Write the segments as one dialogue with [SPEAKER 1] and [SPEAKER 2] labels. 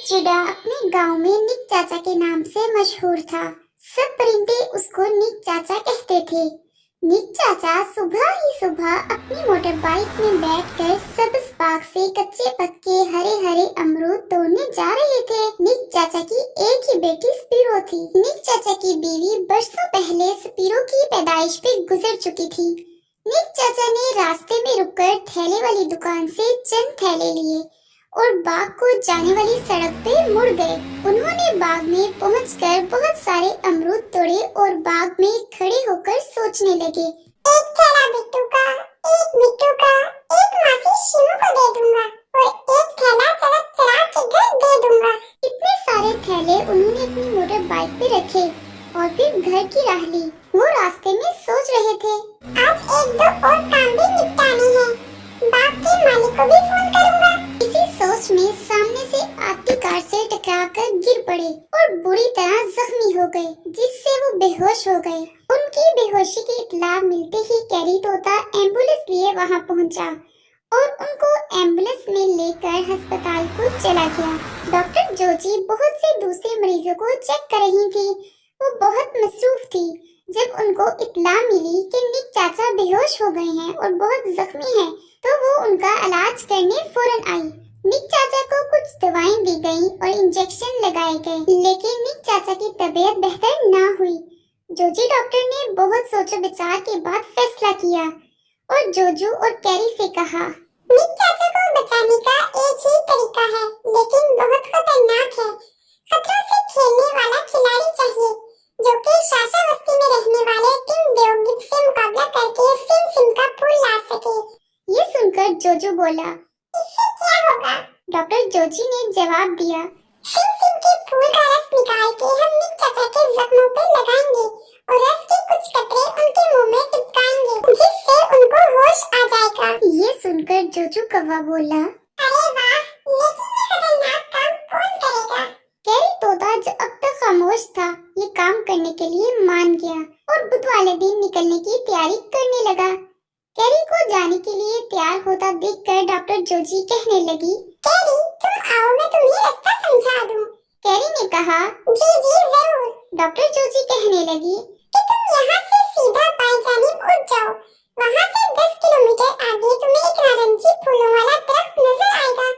[SPEAKER 1] चिड़ा अपने गांव में निक चाचा के नाम से मशहूर था। सब परिंदे उसको निक चाचा कहते थे। निक चाचा सुबह ही सुबह अपनी मोटर बाइक में बैठकर सब्ज बाग से कच्चे पक्के हरे हरे अमरूद तोड़ने जा रहे थे। निक चाचा की एक ही बेटी स्पीरो थी। निक चाचा की बीवी बरसों पहले स्पीरो की पैदाइश पे गुजर चुकी थी। निक चाचा ने रास्ते में रुककर ठेले वाली दुकान से चंद थैले लिए और बाग को जाने वाली सड़क पे मुड़ गए। उन्होंने बाग में पहुंचकर बहुत सारे अमरूद तोड़े और बाग में खड़े होकर सोचने लगे।
[SPEAKER 2] एक थैला बिट्टू का, एक मिट्टू का, एक मासी शिमू को दे दूंगा और एक थैला चरक चरा के घर दे दूंगा।
[SPEAKER 1] इतने सारे थैले उन्होंने अपनी मोटर बाइक पे रखे और फिर घर की राह ली। वो रास्ते में सोच रहे थे,
[SPEAKER 2] आज एक दो और काम भी निपटाने हैं। बाग के मालिक को भी फोन करूंगा।
[SPEAKER 1] इसी सोच में सामने से आती कार से टकराकर गिर पड़े और बुरी तरह जख्मी हो गए, जिससे वो बेहोश हो गए। उनकी बेहोशी की इत्तला मिलते ही कैरी तोता एम्बुलेंस लिए वहां पहुंचा और उनको एम्बुलेंस में लेकर अस्पताल को चला गया। डॉक्टर जोजी बहुत से दूसरे मरीजों को चेक कर रही थी। वो बहुत मसरूफ थी। जब उनको इत्तला मिली कि निक चाचा बेहोश हो गए हैं और बहुत जख्मी हैं, तो वो उनका इलाज करने फौरन आई। निक चाचा को कुछ दवाएं दी गईं और इंजेक्शन लगाए गए, लेकिन निक चाचा की तबीयत बेहतर ना हुई। जोजी डॉक्टर ने बहुत सोचो विचार के बाद फैसला किया और जोजू और कैरी से कहा,
[SPEAKER 2] निक चाचा को बचाने का एक ही तरीका है, लेकिन बहुत खतरनाक है। खतरों से खेलने वाला खिलाड़ी चाहिए, जो कि शाशा बस्ती में रहने वाले टिम देओगिप से मुकाबला करके सिम सिम का फूल ला सके।
[SPEAKER 1] ये सुनकर जोजू बोला,
[SPEAKER 2] इससे क्या होगा?
[SPEAKER 1] डॉक्टर जोजी ने जवाब दिया,
[SPEAKER 2] सिम सिम के फूल का रस निकाल के हम निक चाचा के जख्मों पे लगाएंगे और रस के कुछ कतरे उनके मुंह में टिपकाएंगे, जिससे उनको होश आ जाएगा।
[SPEAKER 1] ये सुनकर जोजू कौवा बोला,
[SPEAKER 2] अरे वाह, लेकिन ये खतरनाक काम कौन करेगा?
[SPEAKER 1] कैरी तोता जो अब तक खामोश था, ये काम करने के लिए मान गया और बुध वाले दिन निकलने की तैयारी करने लगा। कैरी को जाने के लिए तैयार होता देखकर डॉक्टर जोजी कहने लगी,
[SPEAKER 2] कैरी, तुम आओ, मैं तुम्हें रास्ता समझा दूं।
[SPEAKER 1] कैरी ने कहा,
[SPEAKER 2] जी जी जरूर।
[SPEAKER 1] डॉक्टर जोजी कहने लगी
[SPEAKER 2] कि तुम यहाँ से सीधा बाएं जानिब उठ जाओ। वहाँ से 10 किलोमीटर आगे तुम्हें एक नारंगी फूलों वाला दरख्त नजर आएगा।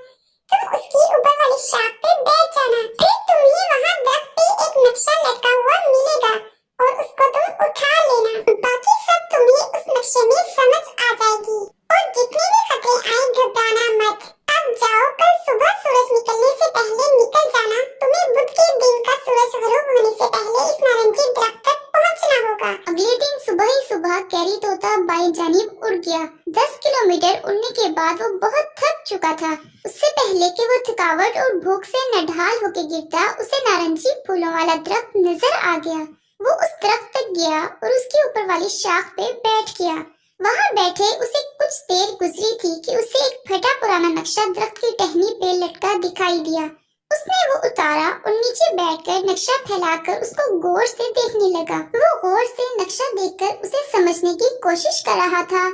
[SPEAKER 2] तुम उसकी ऊपर वाली शाख पे बैठ जाना। फिर तुम्हें वहाँ दरख्त पे एक नक्शा लटका हुआ मिलेगा और उसको तुम उठा लेना। बाकी सब तुम्हें उस नक्शे में समझ आ जाएगी। और जितने भी खतरे आए, घबराना मत। अब जाओ, कल सुबह सूरज निकलने से पहले निकल जाना। तुम्हें बुध के दिन का सूरज गरूब होने से पहले इस नारंगी दरख्त तक पहुँचना होगा।
[SPEAKER 1] अगले दिन सुबह ही सुबह कैरी तोता बाएं जानिब उड़ गया। 10 किलोमीटर उड़ने के बाद वो बहुत थक चुका था। उससे पहले कि वो थकावट और भूख से नढाल होके गिरता, उसे नारंगी फूलों वाला दरख्त नजर आ गया। वो उस दरख्त तक गया और उसके ऊपर वाली शाख पे बैठ गया। वहाँ बैठे उसे कुछ देर गुजरी थी कि उसे एक फटा पुराना नक्शा दरख्त की टहनी पे लटका दिखाई दिया। उसने वो उतारा और नीचे बैठकर नक्शा फैलाकर उसको गौर से देखने लगा। वो गौर से नक्शा देखकर उसे समझने की कोशिश कर रहा था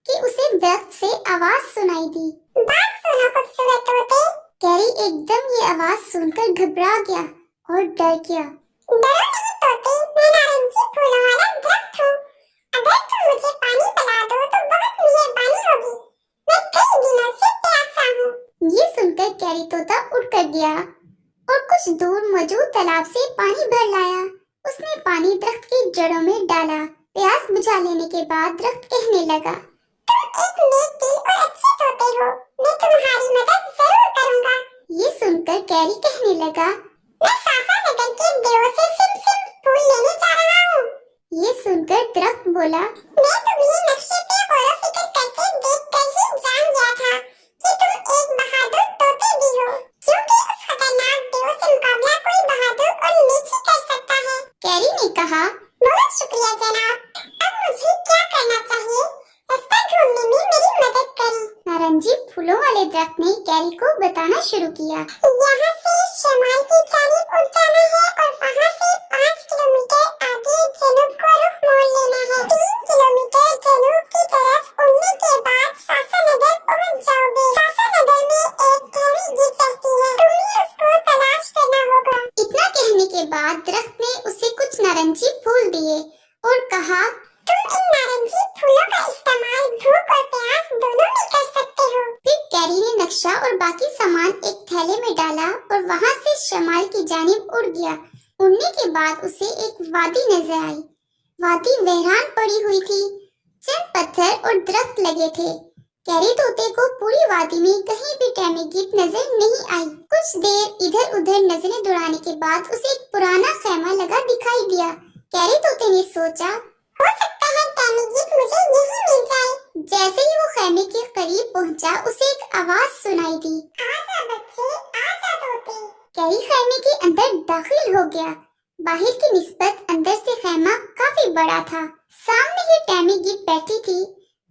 [SPEAKER 1] कि उसे दरख्त से आवाज सुनाई दी,
[SPEAKER 2] बात सुनो खूबसूरत तोते।
[SPEAKER 1] कैरी एकदम ये आवाज सुनकर घबरा गया और डर गया।
[SPEAKER 2] डरो नहीं तोते, मैं नारंगी फूलों वाला दरख्त हूँ। अगर तुम मुझे पानी पिला दो तो बहुत मेहरबानी होगी। मैं कई दिनों से प्यासा हूँ।
[SPEAKER 1] ये सुनकर कैरी तोता उड़कर गया और कुछ दूर मौजूद तालाब से पानी भर लाया। उसने पानी दरख्त की जड़ों में डाला। प्यास बुझा लेने के बाद दरख्त कहने लगा,
[SPEAKER 2] तुम एक नेक दिल और अच्छे तोते हो। मैं तुम्हारी मदद जरूर करूँगा।
[SPEAKER 1] ये सुनकर कैरी कहने लगा,
[SPEAKER 2] मैं सासा नगर के देव से सिम सिम फूल लेने जा रहा हूँ।
[SPEAKER 1] ये सुनकर दरख्त बोला,
[SPEAKER 2] मैं तुम्हें नक्शे पे गौर फिक्र करके देखकर ही जान गया था कि तुम एक बहादुर तोते भी हो, क्योंकि उस खतरनाक देव से मुकाबला कोई बहादुर और नेक ही कर सकता है।
[SPEAKER 1] कैरी ने कहा,
[SPEAKER 2] बहुत शुक्रिया जनाब। अब मुझे क्या करना चाहिए? रास्ता ढूंढने में मेरी मदद करें।
[SPEAKER 1] नारंगी फूलों वाले दरख्त ने कैरी को बताना शुरू किया।
[SPEAKER 2] यहाँ से शमाल की जानिब उड़ जाना है और वहाँ से 5 किलोमीटर आगे जनूब को रुख मोड़ लेना है। 3 किलोमीटर जनूब की तरफ उड़ने के बाद सासा नगर पहुँच जाओगे। सासा नगर में एक गहरी झील बहती है। तुम्हें उसको तलाश
[SPEAKER 1] बाद दरख्त ने उसे कुछ नारंगी फूल दिए और कहा,
[SPEAKER 2] तुम इन नारंगी फूलों का इस्तेमाल भूख और प्यास दोनों में कर सकते हो।
[SPEAKER 1] फिर कैरी ने नक्शा और बाकी सामान एक थैले में डाला और वहाँ से शमाल की जानिब उड़ गया। उड़ने के बाद उसे एक वादी नजर आई। वादी वीरान पड़ी हुई थी। चंद पत्थर और दरख्त लगे थे। कैरी तोते को पूरी वादी में कहीं भी टैमी गिद्ध नजर नहीं आई। कुछ देर इधर उधर नजरें दौड़ाने के बाद उसे एक पुराना खैमा लगा दिखाई दिया। कैरी तोते ने सोचा,
[SPEAKER 2] हो सकता है टैमी गिद्ध मुझे यहीं मिल जाए।
[SPEAKER 1] जैसे ही वो खैमे के करीब पहुंचा, उसे एक आवाज सुनाई दी,
[SPEAKER 2] आजा बच्चे, आजा तोते।
[SPEAKER 1] कैरी खैमे के अंदर दाखिल हो गया। बाहर की निस्बत अंदर से खैमा काफी बड़ा था। सामने ही टैमी गिद्ध बैठी थी।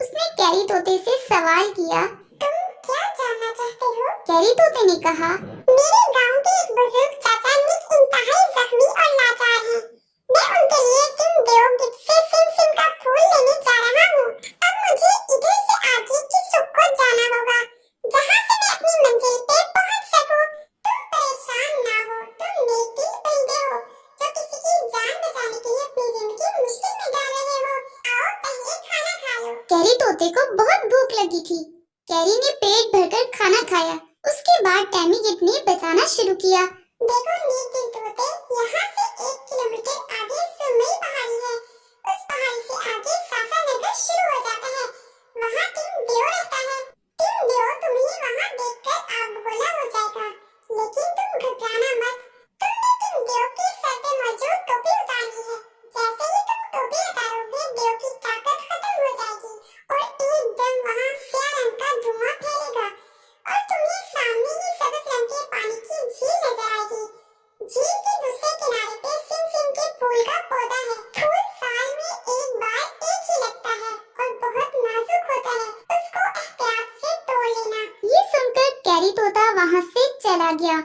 [SPEAKER 1] उसने कैरी तोते से सवाल किया,
[SPEAKER 2] तुम क्या जानना चाहते हो?
[SPEAKER 1] कैरी तोते ने कहा,
[SPEAKER 2] मेरे गांव के एक बुजुर्ग चाचा निक इंतहाई जख्मी और लाचार हैं। मैं उनके लिए तुम देवगिद्ध से सिम का फूल लेने जा रहा हूँ। अब मुझे इधर से आगे किस रुख को जाना होगा, जहाँ से मैं अपनी मंजिल पे पहुँच सकूँ। तुम परेशान ना हो, तुम नेक दिल बंदे हो जो किसी की जान बचाने के लिए अपनी जिंदगी मुश्किल में डाल रहे हो। आओ पहले खाना खा लो।
[SPEAKER 1] कैरी तोते को बहुत भूख लगी थी। कैरी ने पेट भरकर खाना खाया। उसके बाद टैमी गिद्ध ने बताना शुरू किया,
[SPEAKER 2] देखो नेक दिल तोते, यहाँ से 1 किलोमीटर आगे सुरमई पहाड़ी है। उस पहाड़ी से आगे सासा नगर शुरू हो जाता है। वहाँ टिम देव रहता है। टिम देव तुम्हें वहाँ देखकर आग बबूला हो जाएगा, लेकिन तुम घबराना मत। तुमने टिम देव के सर पे मौजूद टोपी उतारनी है। जैसे ही तुम टोपी उतारोगे, देव की ताकत खत्म हो जाएगी और एकदम वहाँ स्याह रंग का धुआं फैलेगा और तुम्हें सामने ही सब्ज रंग के पानी की झील नजर आएगी। झील के दूसरे किनारे पे सिम के फूल का पौधा है। फूल साल में एक बार एक ही लगता है और बहुत नाजुक होता है। उसको एहतियात से तोड़ लेना।
[SPEAKER 1] ये सुनकर कैरी तोता वहाँ से चला गया।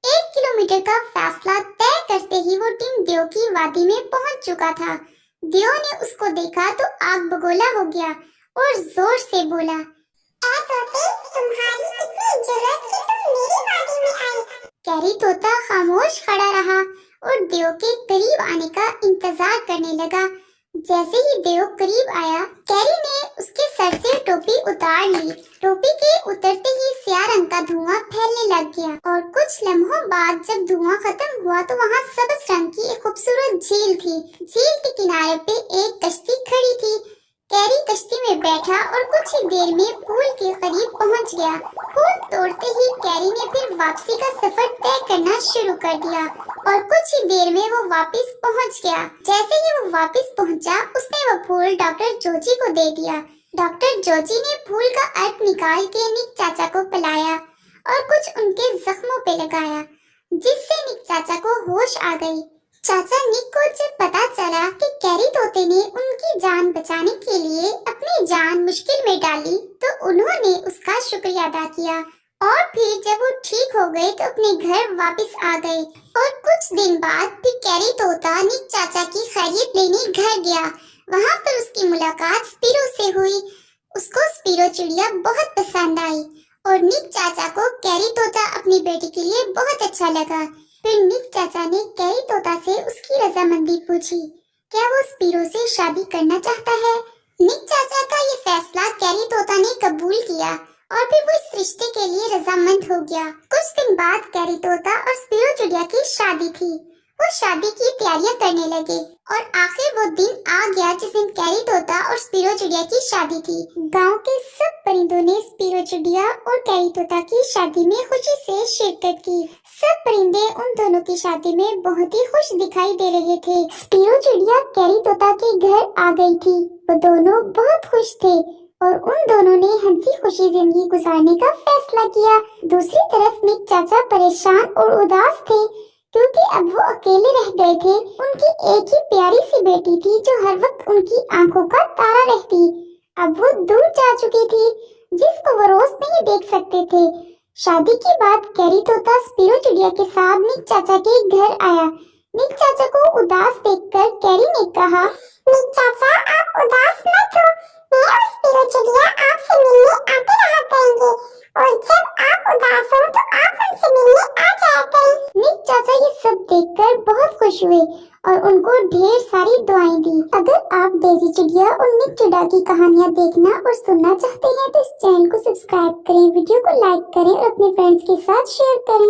[SPEAKER 1] 1 किलोमीटर का फासला तय करते ही वो टिम देव की वादी में पहुँच चुका था। देव ने उसको देखा तो आग बगोला हो गया और जोर से बोला,
[SPEAKER 2] ऐ तोते, तुम्हारी इतनी जरूरत कि तुम मेरी वादी में आए।
[SPEAKER 1] कैरी तोता खामोश खड़ा रहा और देव के करीब आने का इंतजार करने लगा। जैसे ही देव करीब आया, कैरी ने उसके सर से टोपी उतार ली। टोपी के उतरते ही स्याह रंग का धुआं फैलने लग गया और कुछ लम्हों बाद जब धुआं खत्म हुआ तो वहाँ सब्ज रंग की एक खूबसूरत झील थी। झील के किनारे पे एक कश्ती खड़ी थी। कैरी कश्ती में बैठा और कुछ ही देर में पुल के करीब पहुंच गया। पुल तोड़ते ही कैरी ने फिर वापसी का सफर तय करना शुरू कर दिया और कुछ ही देर में वो वापस पहुंच गया। जैसे ही वो वापस पहुंचा, उसने वो फूल डॉक्टर जोजी को दे दिया। डॉक्टर जोजी ने फूल का अर्क निकाल के निक चाचा को पिलाया और कुछ उनके जख्मों पे लगाया, जिससे निक चाचा को होश आ गई। चाचा निक को जब पता चला कि कैरी तोते ने उनकी जान बचाने के लिए अपनी जान मुश्किल में डाली, तो उन्होंने उसका शुक्रिया अदा किया और फिर जब वो ठीक हो गए तो अपने घर वापस आ गए। और कुछ दिन बाद फिर कैरी तोता निक चाचा की खैरियत लेने घर गया। वहाँ पर उसकी मुलाकात स्पीरो से हुई। उसको स्पीरो चिड़िया बहुत पसंद आई और निक चाचा को कैरी तोता अपनी बेटी के लिए बहुत अच्छा लगा। फिर निक चाचा ने कैरी तोता से उसकी रजामंदी पूछी, क्या वो स्पीरो से शादी करना चाहता है। निक चाचा का ये फैसला कैरी तोता ने कबूल किया और फिर वो इस रिश्ते के लिए रजामंद हो गया। कुछ दिन बाद कैरी तोता और स्पीरो चिड़िया की शादी थी। वो शादी की तैयारियां करने लगे और आखिर वो दिन आ गया जिस दिन कैरी तोता और स्पीरो चिड़िया की शादी थी। गांव के सब परिंदों ने स्पीरो चिड़िया और कैरी तोता की शादी में खुशी से शिरकत की। सब परिंदे उन दोनों की शादी में बहुत ही खुश दिखाई दे रहे थे। स्पीरो चिड़िया कैरी तोता के घर आ गई थी। वो दोनों बहुत खुश थे और उन दोनों ने हंसी खुशी जिंदगी गुजारने का फैसला किया। दूसरी तरफ निक चाचा परेशान और उदास थे क्योंकि अब वो अकेले रह गए थे। उनकी एक ही प्यारी सी बेटी थी जो हर वक्त उनकी आंखों का तारा रहती। अब वो दूर जा चुकी थी, जिसको वो रोज नहीं देख सकते थे। शादी के बाद कैरी तोता स्पीरो चिड़िया के साथ निक चाचा के घर आया। निक चाचा को उदास देखकर कैरी ने कहा,
[SPEAKER 2] निक चाचा, आप उदास मत हो। मैं और स्पीरो चिड़िया आपसे मिलने आते रहा करेंगे और जब आप उदास हो तो आप हमसे मिलने आ जाया करें।
[SPEAKER 1] निक चाचा ये सब देखकर बहुत खुश हुए और उनको ढेर सारी दुआएं दी। अगर आप डेज़ी चिड़िया और निक चिड़ा की कहानियाँ देखना और सुनना चाहते हैं तो इस चैनल को सब्सक्राइब करें, वीडियो को लाइक करें और अपने फ्रेंड्स के साथ शेयर करें।